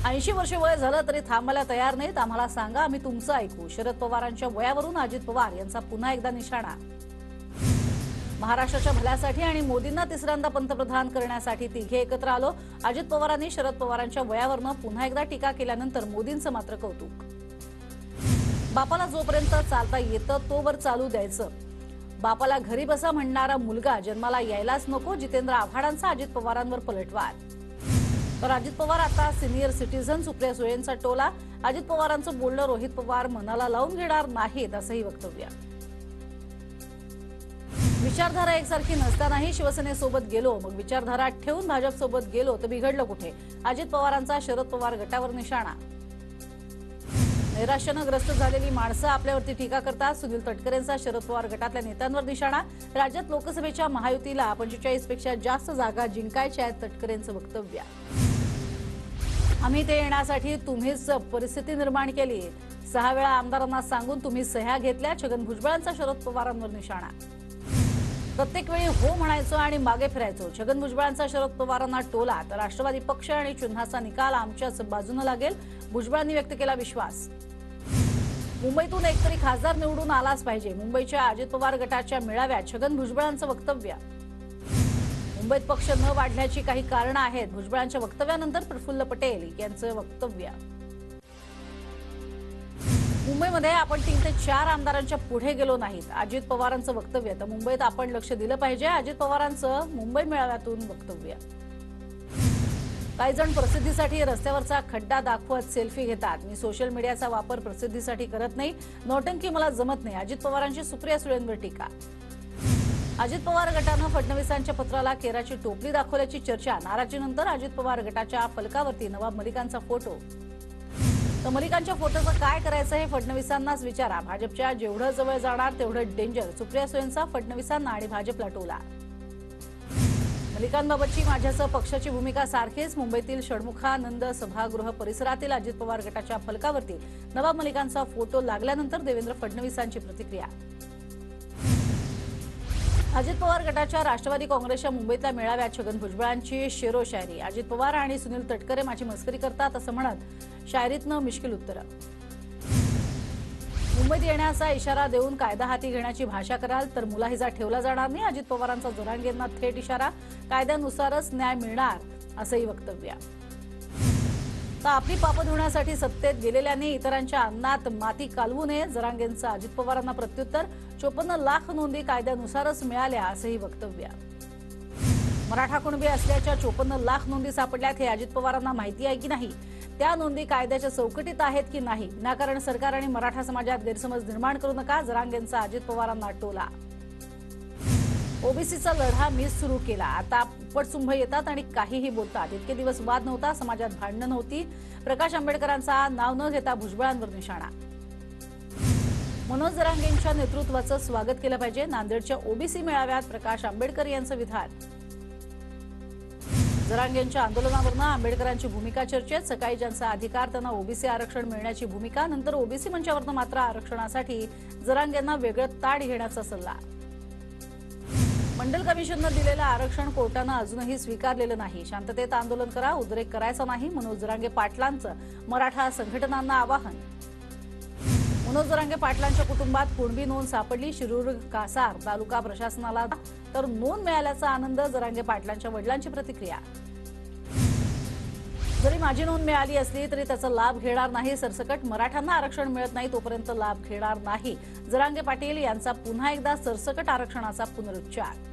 80 वर्षे वय झालं तरी थांबायला तयार नाहीत। आम्हाला सांगा, आम्ही तुमचं ऐकू। शरद पवारांच्या वयावरून अजित पवार यांचा पुन्हा एकदा निशाणा। महाराष्ट्राच्या भल्यासाठी आणि मोदींना तिसऱ्यांदा पंतप्रधान करण्यासाठी तिघे एकत्र आलो। अजित पवारांनी शरद पवारांच्या वयावरून पुन्हा एकदा टीका केल्यानंतर मोदींचं मात्र कौतुक। बापाला जोपर्यंत चालता येतं तोवर चालू द्यायचं। बापाला घरी बसा म्हणणारा मुलगा जन्माला यायलाच नको। जितेंद्र आव्हाडांचा अजित पवारांवर पलटवार। तर अजित पवार आता सिनियर सिटीझन। सुप्रिया सुळेंचा टोला। अजित पवारांचं बोलणं रोहित पवार मनाला लावून घेणार नाहीत असंही वक्तव्य। विचारधारा एकसारखी नसतानाही शिवसेनेसोबत गेलो, मग विचारधारा ठेवून भाजपसोबत गेलो तर बिघडलं कुठे? अजित पवारांचा शरद पवार गटावर निशाणा। नैराश्यानं ग्रस्त झालेली माणसं आपल्यावरती टीका करतात। सुनील तटकरेंचा शरद पवार गटातल्या नेत्यांवर निशाणा। राज्यात लोकसभेच्या महायुतीला 45 पेक्षा जास्त जागा जिंकायच्या आहेत, तटकरेंचं वक्तव्य। आम्ही ते येण्यासाठी तुम्हीच परिस्थिती निर्माण केली। 6 वेळा आमदारांना सांगून तुम्ही सह्या घेतल्या। छगन भुजबळांचा शरद पवारांवर निशाणा। प्रत्येक वेळी हो म्हणायचो आणि मागे फिरायचो। छगन भुजबळांचा शरद पवारांना टोला। तर राष्ट्रवादी पक्ष आणि चिन्हाचा निकाल आमच्याच बाजूने लागेल, भुजबळांनी व्यक्त केला विश्वास। मुंबईतून एकतरी खासदार निवडून आलाच पाहिजे। मुंबईच्या अजित पवार गटाच्या मेळाव्यात छगन भुजबळांचं वक्तव्य। मुंबईत पक्ष न वाढण्याची काही कारणं आहेत। भुजबळांच्या वक्तव्यानंतर प्रफुल्ल पटेल यांचं वक्तव्य। मुंबईमध्ये आपण 3 ते 4 आमदारांच्या पुढे गेलो नाहीत, अजित पवारांचं वक्तव्य। तर मुंबईत आपण लक्ष दिलं पाहिजे, अजित पवारांचं मुंबई मेळाव्यातून वक्तव्य। काही जण प्रसिद्धीसाठी रस्त्यावरचा खड्डा दाखवत सेल्फी घेतात। मी सोशल मीडियाचा वापर प्रसिद्धीसाठी करत नाही, नौटंकी मला जमत नाही। अजित पवारांची सुप्रिया सुळेंवर टीका। अजित पवार गटानं फडणवीसांच्या पत्राला केराची टोपली दाखवल्याची चर्चा। नाराजीनंतर अजित पवार गटाच्या फलकावरती नवाब मलिकांचा फोटो। तर मलिकांच्या फोटोचं काय करायचं हे फडणवीसांनाच विचारा। भाजपच्या जेवढं जवळ जाणार तेवढं डेंजर। सुप्रिया सुळेंचा फडणवीसांना आणि भाजपला टोला। मलिकांबाबतची माझ्यासह पक्षाची भूमिका सारखीच। मुंबईतील षण्मुखानंद सभागृह परिसरातील अजित पवार गटाच्या फलकावरती नवाब मलिकांचा फोटो लागल्यानंतर देवेंद्र फडणवीसांची प्रतिक्रिया। अजित पवार गटाच्या राष्ट्रवादी काँग्रेसच्या मुंबईतल्या मेळाव्यात छगन भुजबळांची शेरो शायरी। अजित पवार आणि सुनील तटकरे माझी मस्करी करतात असं म्हणत शायरीतनं मिश्किल उत्तरं। मुंबईत येण्याचा इशारा देऊन कायदा हाती घेण्याची भाषा कराल तर मुलाहिजा ठेवला जाणार नाही। अजित पवारांचा जरांगेंना थेट इशारा। कायद्यानुसारच न्याय मिळणार असंही वक्तव्य। तर आपली पापं धुण्यासाठी सत्तेत गेलेल्यांनी इतरांच्या अन्नात माती कालवू नये। जरांगेंचं अजित पवारांना प्रत्युत्तर। 54 लाख नोंदी कायद्यानुसारच मिळाल्या असंही वक्तव्य। मराठा कुणबी असल्याच्या 54 लाख नोंदी सापडल्यात हे अजित पवारांना माहिती आहे की नाही? त्या नोंदी कायद्याच्या चौकटीत आहेत की नाही? विनाकारण सरकार आणि मराठा समाजात गैरसमज निर्माण करू नका। जरांगेंचा अजित पवारांना टोला। ओबीसीचा लढा मीच सुरू केला, आता उपटसुंभ येतात आणि काहीही बोलतात। इतके दिवस वाद नव्हता, समाजात भांडणं नव्हती। प्रकाश आंबेडकरांचा नाव न घेता भुजबळांवर निशाणा। मनोज जरांगेंच्या नेतृत्वाचं स्वागत केलं पाहिजे। नांदेडच्या ओबीसी मेळाव्यात प्रकाश आंबेडकर यांचं विधान। जरांगेंच्या आंदोलनावरनं आंबेडकरांची भूमिका चर्चेत। सकाळी ज्यांचा अधिकार त्यांना ओबीसी आरक्षण मिळण्याची भूमिका, नंतर ओबीसी मंचावरनं मात्र आरक्षणासाठी जरांगेंना वेगळं ताट घेण्याचा सल्ला। मंडल कमिशननं दिलेलं आरक्षण कोर्टानं अजूनही स्वीकारलेलं नाही। शांततेत आंदोलन करा, उद्रेक करायचा नाही। मनोज जरांगे पाटलांचं मराठा संघटनांना आवाहन। मनोज जरांगे पाटलांच्या कुटुंबात कुणबी नोंद सापडली। शिरूर कासार तालुका प्रशासनाला तर नोंद मिळाल्याचा आनंद। जरांगे पाटलांच्या वडिलांची प्रतिक्रिया। जरी माझी नोंद मिळाली असली तरी त्याचा लाभ घेणार नाही। सरसकट मराठ्यांना आरक्षण मिळत नाही तोपर्यंत लाभ घेणार नाही। जरांगे पाटील यांचा पुन्हा एकदा सरसकट आरक्षणाचा पुनरुच्चार।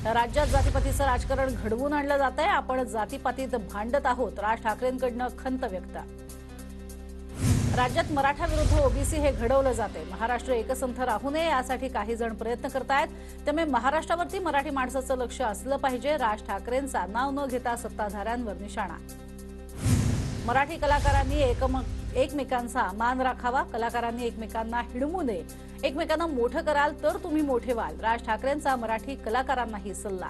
राज्यात जातीपातीचं राजकारण घडवून आणलं जात आहे। आपण जातीपातीत भांडत आहोत। राज ठाकरेंकडनं खंत व्यक्त। राज्यात मराठा विरुद्ध ओबीसी हे घडवलं जाते। महाराष्ट्र एकसंथ राहू नये यासाठी काही जण प्रयत्न करतायत, त्यामुळे महाराष्ट्रावरती मराठी माणसाचं लक्ष असलं पाहिजे। राज ठाकरेंचा नाव न घेता सत्ताधाऱ्यांवर निशाणा। मराठी कलाकारांनी एकमेकांचा मान राखावा। कलाकारांनी एकमेकांना हिणवू नये। एकमेकांना मोठं कराल तर तुम्ही मोठे व्हाल। राज ठाकरेंचा मराठी कलाकारांनाही सल्ला।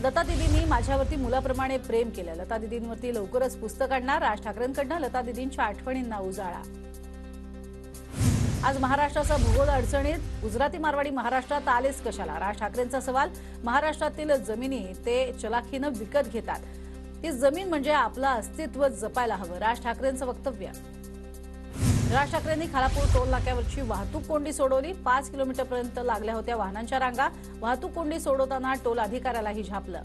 लता दीदींनी माझ्यावरती मुलाप्रमाणे प्रेम केलं। लता दीदींवरती लवकरच पुस्तक आणणार। राज ठाकरेंकडनं लता दीदींच्या आठवणींना उजाळा। आज महाराष्ट्राचा भूगोल अडचणीत, गुजराती मारवाडी महाराष्ट्रात आलेच कशाला? राज ठाकरेंचा सवाल। महाराष्ट्रातील जमिनी ते चलाखीनं विकत घेतात, ती जमीन म्हणजे आपलं अस्तित्व जपायला हवं, राज ठाकरेंचं वक्तव्य. राज ठाकरेंनी खालापूर टोल नाक्यावरची वाहतूक कोंडी सोडवली. 5 किलोमीटरपर्यंत लागल्या होत्या वाहनांच्या रांगा. वाहतूक कोंडी सोडवताना टोल अधिकाऱ्यालाही झापलं.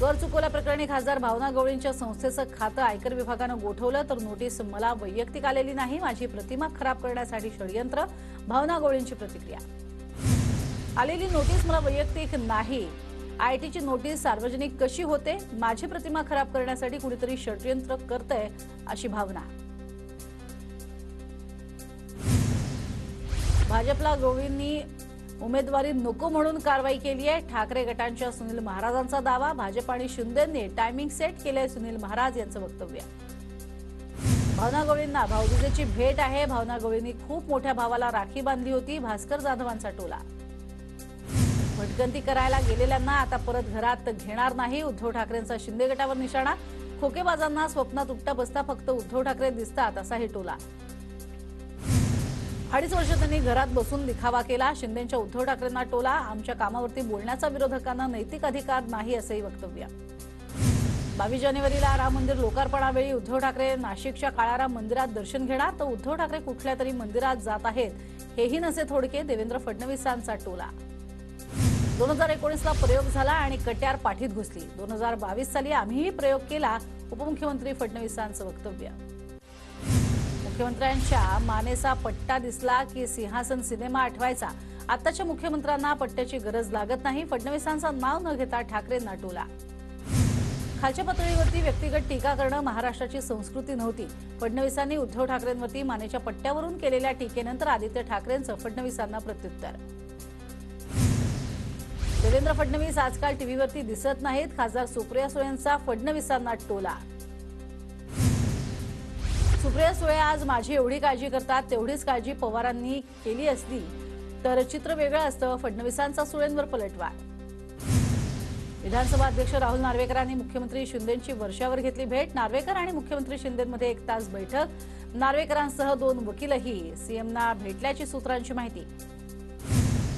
कर चुकवल्याप्रकरणी खासदार भावना गवळींच्या संस्थेचं खातं आयकर विभागानं गोठवलं तर नोटीस मला वैयक्तिक आलेली नाही, माझी प्रतिमा खराब करण्यासाठी षडयंत्र. भावना गवळींची प्रतिक्रिया. आलेली नोटीस मला वैयक्तिक नाही, आयटीची नोटीस सार्वजनिक कशी होते? माझी प्रतिमा खराब करण्यासाठी कुणीतरी षडयंत्र करतंय अशी भावना. भाजपला गवळींनी उमेदवारी नको म्हणून कारवाई केली आहे. ठाकरे गटांच्या सुनील महाराजांचा दावा. भाजप आणि शिंदेंनी टायमिंग सेट केलंय, सुनील महाराज यांचं वक्तव्य. भावना गवळींना भाऊबीजेची भेट आहे. भावना गवळींनी खूप मोठ्या भावाला राखी बांधली होती. भास्कर जाधवांचा टोला. भटकंती करायला गेलेल्यांना आता परत घरात घेणार नाही, उद्धव ठाकरेंचा शिंदे गटावर निशाणा. खोकेबाजांना स्वप्नात उठता बसता फक्त उद्धव ठाकरे दिसतात असाही टोला. 2.5 वर्ष त्यांनी घरात बसून दिखावा केला. शिंदेंच्या उद्धव ठाकरेंना टोला. आमच्या कामावरती बोलण्याचा विरोधकांना नैतिक अधिकार नाही असंही वक्तव्य. 22 जानेवारीला राम मंदिर लोकार्पणावेळी उद्धव ठाकरे नाशिकच्या काळाराम मंदिरात दर्शन घेणार तर उद्धव ठाकरे कुठल्या तरी मंदिरात जात आहेत, हेही नसे थोडके. देवेंद्र फडणवीसांचा टोला. 2019ला प्रयोग झाला आणि कट्यार पाठीत घुसली. 2022 साली आम्हीही प्रयोग केला, उपमुख्यमंत्री फडणवीसांचं वक्तव्य. मुख्यमंत्र्यांच्या मानेचा पट्टा दिसला की सिंहासन सिनेमा आठवायचा. आताच्या मुख्यमंत्र्यांना पट्ट्याची गरज लागत नाही. फडणवीसांचं नाव न घेता ठाकरेंना टोला. खालच्या पातळीवरती व्यक्तिगत टीका करणं महाराष्ट्राची संस्कृती नव्हती. फडणवीसांनी उद्धव ठाकरेंवरती मानेच्या पट्ट्यावरून केलेल्या टीकेनंतर आदित्य ठाकरेंचं फडणवीसांना प्रत्युत्तर. देवेंद्र फडणवीस आजकाल टीव्हीवरती दिसत नाहीत. खासदार सुप्रिया सुळेंचा फडणवीसांना टोला. सुप्रिया सुळे आज माझी एवढी काळजी करतात, तेवढीच काळजी पवारांनी केली असती तर चित्र वेगळं असतं. फडणवीसांचा सुळेंवर पलटवार. विधानसभा अध्यक्ष राहुल नार्वेकरांनी मुख्यमंत्री शिंदेंची वर्षावर घेतली भेट. नार्वेकर आणि मुख्यमंत्री शिंदेंमध्ये 1 तास बैठक. नार्वेकरांसह 2 वकीलही सीएमना भेटल्याची सूत्रांची माहिती.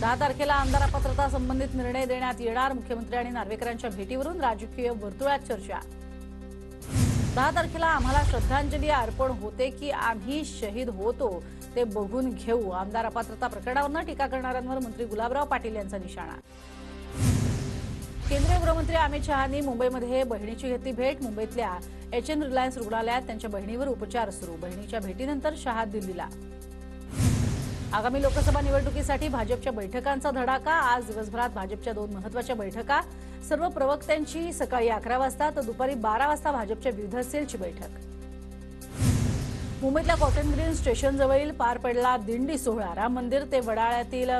10 तारखेला आमदार अपात्रता संबंधित निर्णय देण्यात येणार. मुख्यमंत्री आणि नार्वेकरांच्या भेटीवरून राजकीय वर्तुळात चर्चा. 10 तारखेला आम्हाला श्रद्धांजली अर्पण होते की आम्ही शहीद होतो ते बघून घेऊ. आमदार अपात्रता प्रकरणावरून टीका करणाऱ्यांवर मंत्री गुलाबराव पाटील यांचा निशाणा. केंद्रीय गृहमंत्री अमित शहांनी मुंबईमध्ये बहिणीची घेतली भेट. मुंबईतल्या HN रिलायन्स रुग्णालयात त्यांच्या बहिणीवर उपचार सुरू. बहिणीच्या भेटीनंतर शहा दिल्लीला. आगामी लोकसभा निवडणुकीसाठी भाजपच्या बैठकांचा धडाका. आज दिवसभरात भाजपच्या 2 महत्त्वाच्या बैठका. सर्व प्रवक्त्यांची सकाळी 11 वाजता तर दुपारी 12 वाजता भाजपच्या विविध सेलची बैठक. मुंबईतल्या कॉटन ग्रीन स्टेशनजवळील पार पडला दिंडी सोहळा. राम मंदिर ते वडाळ्यातील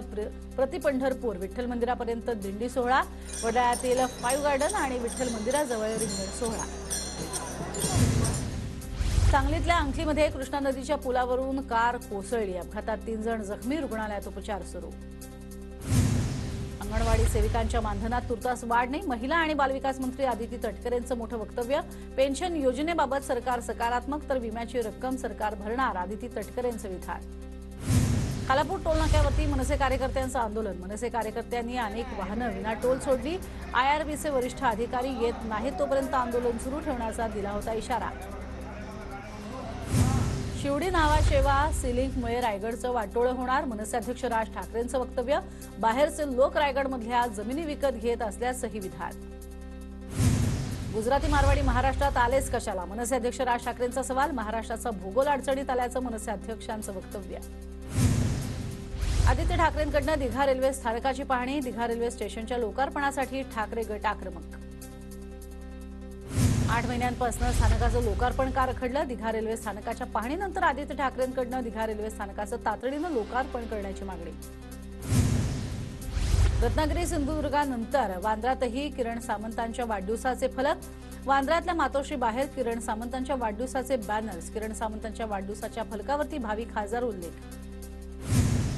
प्रतिपंढरपूर विठ्ठल मंदिरापर्यंत दिंडी सोहळा. वडाळ्यातील 5 गार्डन आणि विठ्ठल मंदिराजवळ रिंगण सोहळा. सांगलीतल्या अंकलीमध्ये कृष्णा नदीच्या पुलावरून कार कोसळली. अपघातात 3 जण जखमी. रुग्णालयात उपचार सुरू. अंगणवाडी सेविकांच्या मानधनात तुर्तास वाढ नाही. महिला आणि बालविकास मंत्री आदिती तटकरेंचं मोठं वक्तव्य. पेन्शन योजनेबाबत सरकार सकारात्मक तर विम्याची रक्कम सरकार भरणार. आदिती तटकरेंचं विधान. खालापूर टोल नाक्यावरती मनसे कार्यकर्त्यांचं आंदोलन. मनसे कार्यकर्त्यांनी अनेक वाहनं विना टोल सोडली. IRBचे वरिष्ठ अधिकारी येत नाहीत तोपर्यंत आंदोलन सुरू ठेवण्याचा दिला होता इशारा. शिवडी नावाशेवा सिलिंकमुळे रायगडचं वाटोळं होणार. मनसे अध्यक्ष राज ठाकरेंचं वक्तव्य. बाहेरचे लोक रायगडमधल्या जमिनी विकत घेत असल्याचंही विधान. गुजराती मारवाडी महाराष्ट्रात आलेच कशाला? मनसे अध्यक्ष राज ठाकरेंचा सवाल. महाराष्ट्राचा भूगोल अडचणीत आल्याचं मनसे अध्यक्षांचं वक्तव्य. आदित्य ठाकरेंकडनं दिघा रेल्वे स्थानकाची पाहणी. दिघा रेल्वे स्टेशनच्या लोकार्पणासाठी ठाकरे गट आक्रमक. 8 महिन्यांपासून स्थानकाचं लोकार्पण का रखडलं? दिघा रेल्वे स्थानकाच्या पाहणीनंतर आदित्य ठाकरेंकडनं दिघा रेल्वे स्थानकाचं तातडीनं लोकार्पण करण्याची मागणी. रत्नागिरी सिंधुदुर्गानंतर वांद्र्यातही किरण सामंतांच्या वाढदिवसाचे फलक. वांद्र्यातल्या मातोश्री बाहेर किरण सामंतांच्या वाढदिवसाचे बॅनर्स. किरण सामंतांच्या वाढदिवसाच्या फलकावरती भावी खासदार उल्लेख.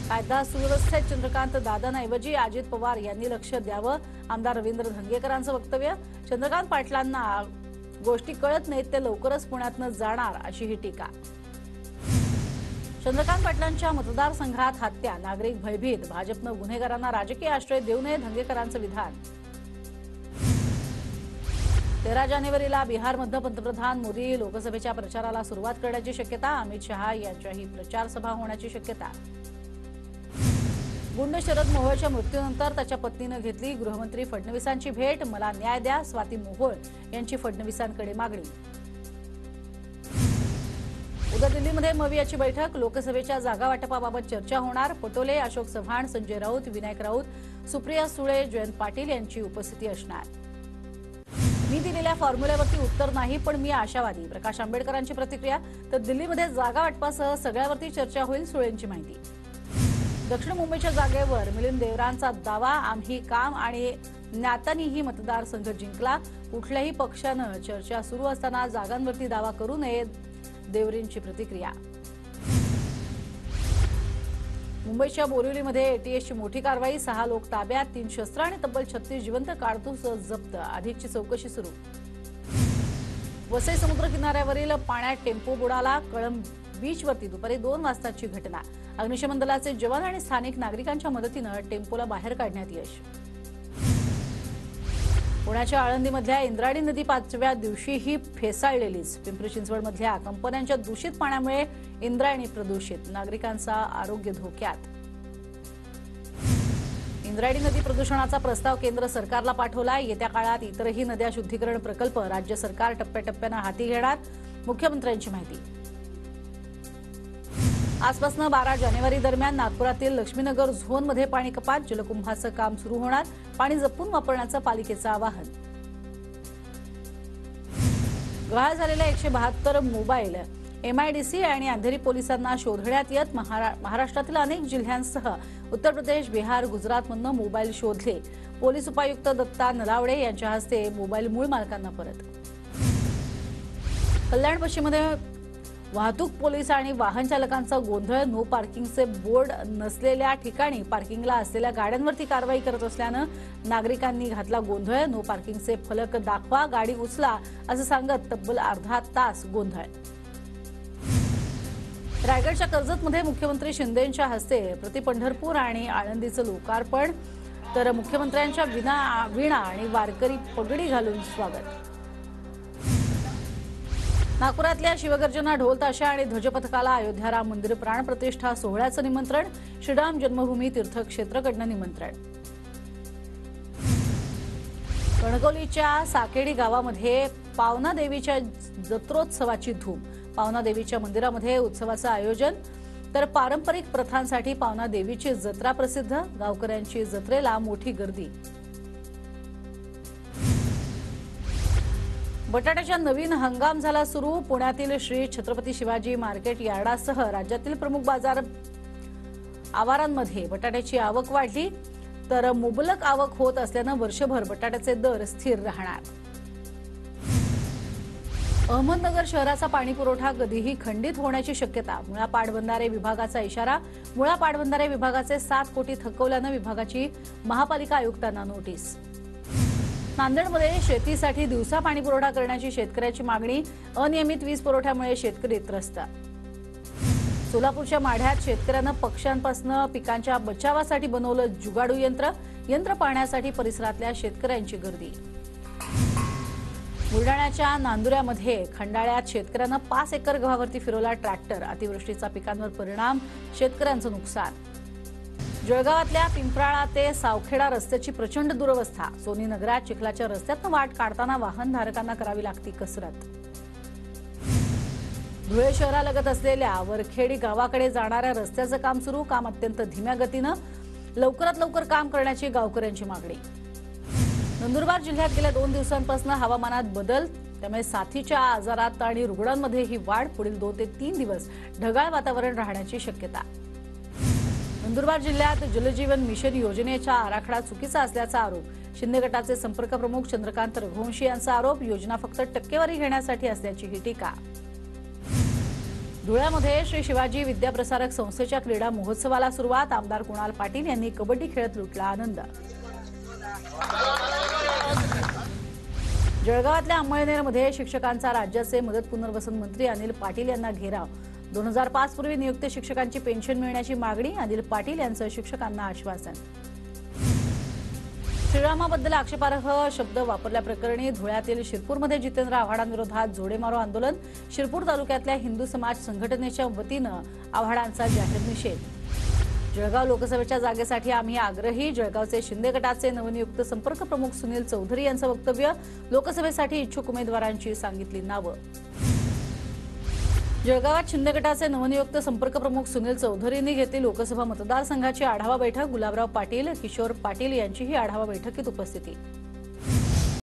कायदा सुव्यवस्थेत चंद्रकांत दादांऐवजी अजित पवार यांनी लक्ष द्यावं. आमदार रवींद्र धंगेकरांचं वक्तव्य. चंद्रकांत पाटलांना गोष्टी कळत नाहीत, ते लवकरच पुण्यातनं जाणार अशी ही टीका. चंद्रकांत पाटलांच्या मतदारसंघात हत्या. नागरिक भयभीत. भाजपनं गुन्हेगारांना राजकीय आश्रय देऊ नये. धंगेकरांचं विधान. 13 जानेवारीला बिहारमध्ये पंतप्रधान मोदी लोकसभेच्या प्रचाराला सुरुवात करण्याची शक्यता. अमित शहा यांच्याही प्रचार सभा होण्याची शक्यता. गुंड शरद मोहोळच्या मृत्यूनंतर त्याच्या पत्नीने घेतली गृहमंत्री फडणवीसांची भेट. मला न्याय द्या, स्वाती मोहोळ यांची फडणवीसांकडे मागणी. उद्या दिल्लीमध्ये मवियाची बैठक. लोकसभेच्या जागा वाटपाबाबत चर्चा होणार. पटोले, अशोक चव्हाण, संजय राऊत, विनायक राऊत, सुप्रिया सुळे, जयंत पाटील यांची उपस्थिती असणार. मी दिलेल्या फॉर्म्युल्यावरती उत्तर नाही, पण मी आशावादी. प्रकाश आंबेडकरांची प्रतिक्रिया. तर दिल्लीमध्ये जागा वाटपासह सगळ्यावरती चर्चा होईल, सुळेंची माहिती. दक्षिण मुंबईच्या जागेवर मिलिंद देवरांचा दावा. आम्ही काम आणि ज्ञातांनीही मतदारसंघ जिंकला. कुठल्याही पक्षानं चर्चा सुरू असताना जागांवरती दावा करू नये, देवरींची प्रतिक्रिया. मुंबईच्या बोरिवलीमध्ये एटीएसची मोठी कारवाई. 6 लोक ताब्यात, 3 शस्त्र आणि तब्बल 36 जिवंत कारतूस जप्त. अधिकची चौकशी सुरू. वसई समुद्र किनाऱ्यावरील पाण्यात टेम्पो बुडाला. कळंब बीचवरती दुपारी 2 वाजताची घटना. अग्निशमन दलाचे जवान आणि स्थानिक नागरिकांच्या मदतीनं टेम्पोला बाहेर काढण्यात यश. पुण्याच्या आळंदीमधल्या इंद्रायणी नदी 5व्या दिवशीही फेसाळलेलीच. पिंपरी चिंचवडमधल्या कंपन्यांच्या दूषित पाण्यामुळे इंद्रायणी प्रदूषित. नागरिकांचा आरोग्य धोक्यात. इंद्रायणी नदी प्रदूषणाचा प्रस्ताव केंद्र सरकारला पाठवला. येत्या काळात इतरही नद्या शुद्धीकरण प्रकल्प राज्य सरकार टप्प्याटप्प्यानं हाती घेणार, मुख्यमंत्र्यांची माहिती. आजपासून 12 जानेवारी दरम्यान नागपुरातील लक्ष्मीनगर झोनमध्ये पाणी कपात. जलकुंभाचं काम सुरू होणार. पाणी जपून वापरण्याचं पालिकेचं आवाहन. गहाळ झालेल्या 172 मोबाईल एमआयडीसी आणि अंधेरी पोलिसांना शोधण्यात येत. महाराष्ट्रातील अनेक जिल्ह्यांसह उत्तर प्रदेश, बिहार, गुजरातमधून मोबाईल शोधले. पोलीस उपायुक्त दत्ता नलावडे यांच्या हस्ते मोबाईल मूळ मालकांना परत. कल्याण पश्चिममध्ये वाहतूक पोलीस आणि वाहन चालकांचा गोंधळ. नो पार्किंगचे बोर्ड नसलेल्या ठिकाणी पार्किंगला असलेल्या गाड्यांवरती कारवाई करत असल्यानं नागरिकांनी घातला गोंधळ. नो पार्किंगचे फलक दाखवा, गाडी उचला असं सांगत तब्बल अर्धा तास गोंधळ. रायगडच्या कर्जतमध्ये मुख्यमंत्री शिंदेंच्या हस्ते प्रति पंढरपूर आणि आळंदीचं लोकार्पण. तर मुख्यमंत्र्यांच्या वीणा आणि वारकरी पगडी घालून स्वागत. नागपुरातल्या शिवगर्जना, ढोल ताशा आणि ध्वजपथकाला अयोध्या राम मंदिर प्राणप्रतिष्ठा सोहळ्याचं निमंत्रण. श्रीराम जन्मभूमी तीर्थक्षेत्रकडनं निमंत्रण. कणकवलीच्या साकेडी गावामध्ये पावना देवीच्या जत्रोत्सवाची धूम. पावना देवीच्या मंदिरामध्ये उत्सवाचं आयोजन. तर पारंपरिक प्रथांसाठी पावना देवीची जत्रा प्रसिद्ध. गावकऱ्यांची जत्रेला मोठी गर्दी. बटाट्याचा नवीन हंगाम झाला सुरू. पुण्यातील श्री छत्रपती शिवाजी मार्केट यार्डासह राज्यातील प्रमुख बाजार आवारांमध्ये बटाट्याची आवक वाढली. तर मुबलक आवक होत असल्यानं वर्षभर बटाट्याचे दर स्थिर राहणार. अहमदनगर शहराचा पाणी पुरवठा कधीही खंडित होण्याची शक्यता. मुळा पाटबंधारे विभागाचा इशारा. मुळा पाटबंधारे विभागाचे 7 कोटी थकवल्यानं विभागाची महापालिका आयुक्तांना नोटीस. नांदेडमध्ये शेतीसाठी दिवसा पाणी पुरवठा करण्याची शेतकऱ्याची मागणी. अनियमित वीज पुरवठ्यामुळे शेतकरी त्रस्त. सोलापूरच्या माढ्यात शेतकऱ्यांना पक्ष्यांपासून पिकांच्या बचावासाठी बनवलं जुगाडू यंत्र. यंत्र पाहण्यासाठी परिसरातल्या शेतकऱ्यांची गर्दी. बुलढाण्याच्या नांदुऱ्यामध्ये खंडाळ्यात शेतकऱ्यांना 5 एकर गव्हावरती फिरवला ट्रॅक्टर. अतिवृष्टीचा पिकांवर परिणाम, शेतकऱ्यांचं नुकसान. जळगावातल्या पिंपराळा ते सावखेडा रस्त्याची प्रचंड दुरवस्था. सोनी नगरात चिखलाच्या रस्त्यातनं वाट काढताना वाहनधारकांना करावी लागती कसरत. धुळे शहरालगत असलेल्या वरखेडी गावाकडे जाणाऱ्या रस्त्याचं काम सुरू. काम अत्यंत धीम्या गतीनं. लवकरात लवकर काम करण्याची गावकऱ्यांची मागणी. नंदुरबार जिल्ह्यात गेल्या 2 दिवसांपासून हवामानात बदल. त्यामुळे साथीच्या आजारात आणि रुग्णांमध्ये ही वाढ. पुढील 2 ते 3 दिवस ढगाळ वातावरण राहण्याची शक्यता. नंदुरबार जिल्ह्यात जलजीवन मिशन योजनेचा आराखडा चुकीचा असल्याचा आरोप. शिंदे गटाचे संपर्क प्रमुख चंद्रकांत रघुवंशी यांचा आरोप. योजना फक्त टक्केवारी घेण्यासाठी असल्याची ही टीका. धुळ्यामध्ये श्री शिवाजी विद्याप्रसारक संस्थेच्या क्रीडा महोत्सवाला सुरुवात. आमदार कुणाल पाटील यांनी कबड्डी खेळत लुटला आनंद. जळगावातल्या अंमळनेरमध्ये शिक्षकांचा राज्याचे मदत पुनर्वसन मंत्री अनिल पाटील यांना घेराव. 2005 पूर्वी नियुक्त शिक्षकांची पेन्शन मिळण्याची मागणी. अनिल पाटील यांचं शिक्षकांना आश्वासन. श्रीरामाबद्दल आक्षेपार्ह शब्द वापरल्याप्रकरणी धुळ्यातील शिरपूरमध्ये जितेंद्र आव्हाडांविरोधात जोडेमारो आंदोलन. शिरपूर तालुक्यातल्या हिंदू समाज संघटनेच्या वतीनं आव्हाडांचा जाहीर निषेध. जळगाव लोकसभेच्या जागेसाठी आम्ही आग्रही. जळगावचे शिंदे गटाचे नवनियुक्त संपर्क प्रमुख सुनील चौधरी यांचं वक्तव्य. लोकसभेसाठी इच्छुक उमेदवारांची सांगितली नावं. जळगावात शिंदे गटाचे नवनियुक्त संपर्क प्रमुख सुनील चौधरींनी घेतली लोकसभा मतदारसंघाची आढावा बैठक. गुलाबराव पाटील, किशोर पाटील यांचीही आढावा बैठकीत उपस्थिती.